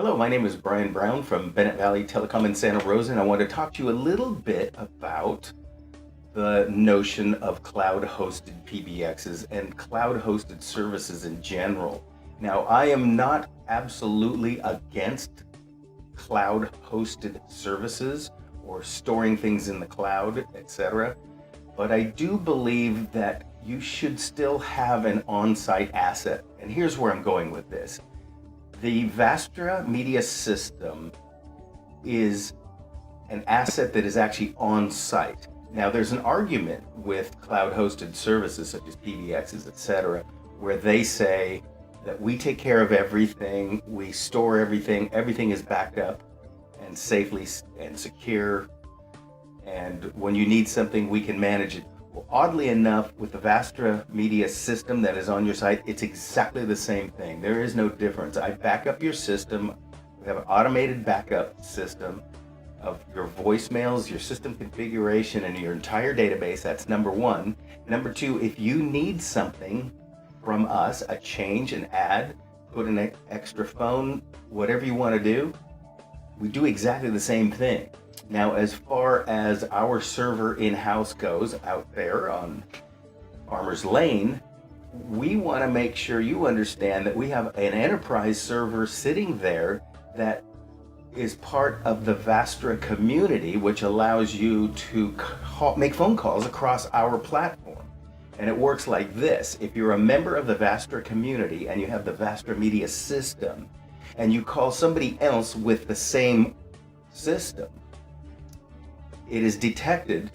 Hello, my name is Brian Brown from Bennett Valley Telecom in Santa Rosa, and I want to talk to you a little bit about the notion of cloud-hosted PBXs and cloud-hosted services in general. Now, I am not absolutely against cloud-hosted services or storing things in the cloud, etc., but I do believe that you should still have an on-site asset. And here's where I'm going with this. The Vastra Media System is an asset that is actually on site. Now, there's an argument with cloud-hosted services such as PBXs, etc., where they say that we take care of everything, we store everything, everything is backed up and safely and secure, and when you need something, we can manage it. Well, oddly enough, with the Vastra Media System that is on your site, it's exactly the same thing. There is no difference. I back up your system. We have an automated backup system of your voicemails, your system configuration, and your entire database. That's number one. Number two, if you need something from us, a change, an add, put an extra phone, whatever you want to do, we do exactly the same thing. Now, as far as our server in-house goes out there on Farmers Lane, we want to make sure you understand that we have an enterprise server sitting there that is part of the Vastra community, which allows you to make phone calls across our platform. And it works like this. If you're a member of the Vastra community and you have the Vastra Media System, and you call somebody else with the same system, it is detected,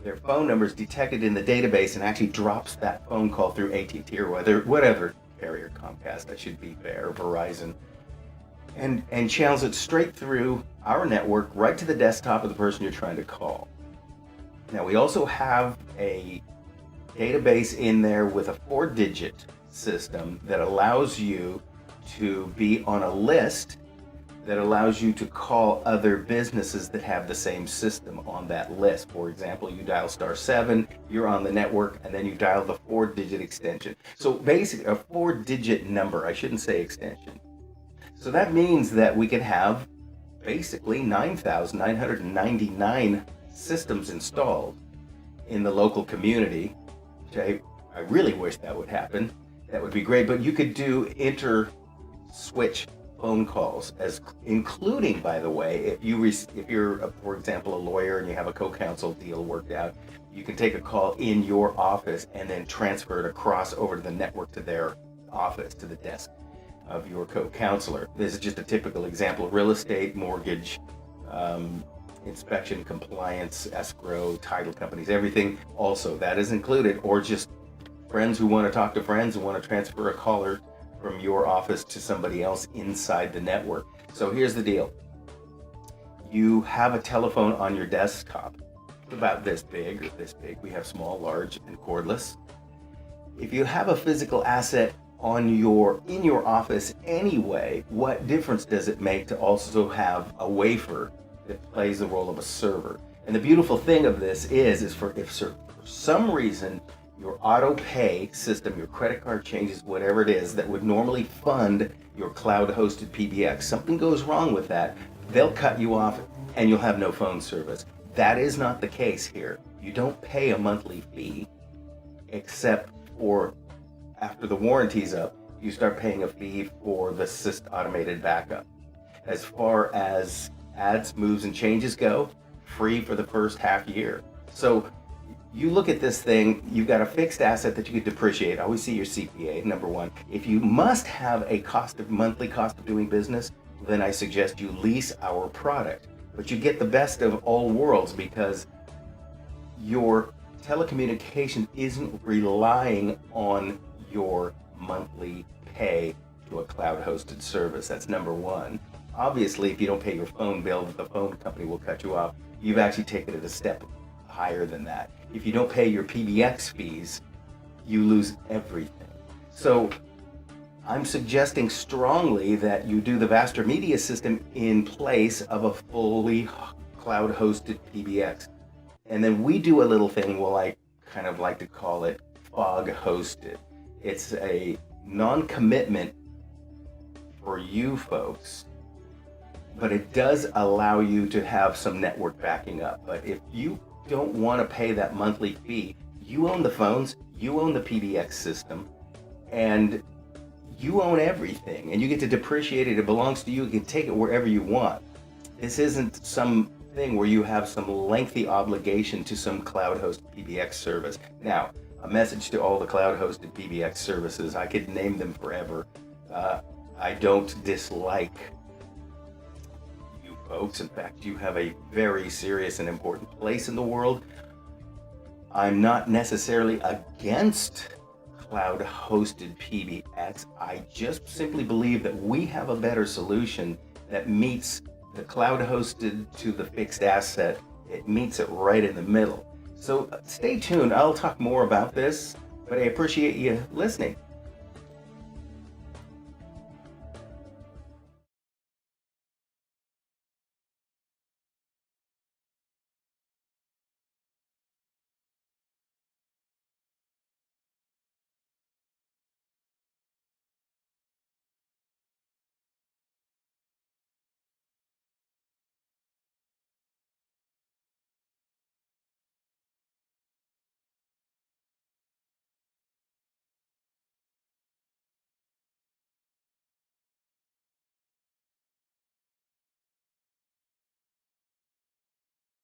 their phone number is detected in the database and actually drops that phone call through AT&T or whatever carrier, Comcast, that should be fair, Verizon, and channels it straight through our network right to the desktop of the person you're trying to call. Now, we also have a database in there with a 4-digit system that allows you to be on a list that allows you to call other businesses that have the same system on that list. For example, you dial *7, you're on the network, and then you dial the 4-digit extension. So basically, a 4-digit number, I shouldn't say extension. So that means that we can have basically 9,999 systems installed in the local community, which I really wish that would happen. That would be great, but you could do inter-switch phone calls, as including, by the way, if you're for example a lawyer and you have a co-counsel deal worked out, you can take a call in your office and then transfer it across over to the network to their office, to the desk of your co-counselor. This is just a typical example. Real estate, mortgage, inspection, compliance, escrow, title companies, everything also that is included, or just friends who want to talk to friends and want to transfer a caller from your office to somebody else inside the network. So here's the deal. You have a telephone on your desktop, about this big or this big. We have small, large, and cordless. If you have a physical asset in your office anyway, what difference does it make to also have a wafer that plays the role of a server? And the beautiful thing of this is if for some reason your auto pay system, your credit card changes, whatever it is that would normally fund your cloud-hosted PBX, something goes wrong with that, they'll cut you off and you'll have no phone service. That is not the case here. You don't pay a monthly fee, except for after the warranty's up, you start paying a fee for the automated backup. As far as ads, moves, and changes go, free for the first half year. So you look at this thing, you've got a fixed asset that you could depreciate. Always see your CPA, number one. If you must have a monthly cost of doing business, then I suggest you lease our product. But you get the best of all worlds because your telecommunication isn't relying on your monthly pay to a cloud-hosted service. That's number one. Obviously, if you don't pay your phone bill, the phone company will cut you off. You've actually taken it a step higher than that. If you don't pay your PBX fees, you lose everything. So I'm suggesting strongly that you do the Vastra Media System in place of a fully cloud-hosted PBX. And then we do a little thing, well, I kind of like to call it fog hosted. It's a non-commitment for you folks, but it does allow you to have some network backing up. But if you don't want to pay that monthly fee, you own the phones, you own the PBX system, and you own everything, and you get to depreciate it. It belongs to you. You can take it wherever you want. This isn't some thing where you have some lengthy obligation to some cloud-hosted PBX service. Now, a message to all the cloud-hosted PBX services. I could name them forever. I don't dislike you folks. In fact, you have a very serious and important place in the world. I'm not necessarily against cloud-hosted PBX. I just simply believe that we have a better solution that meets the cloud-hosted to the fixed asset. It meets it right in the middle. So stay tuned. I'll talk more about this, but I appreciate you listening.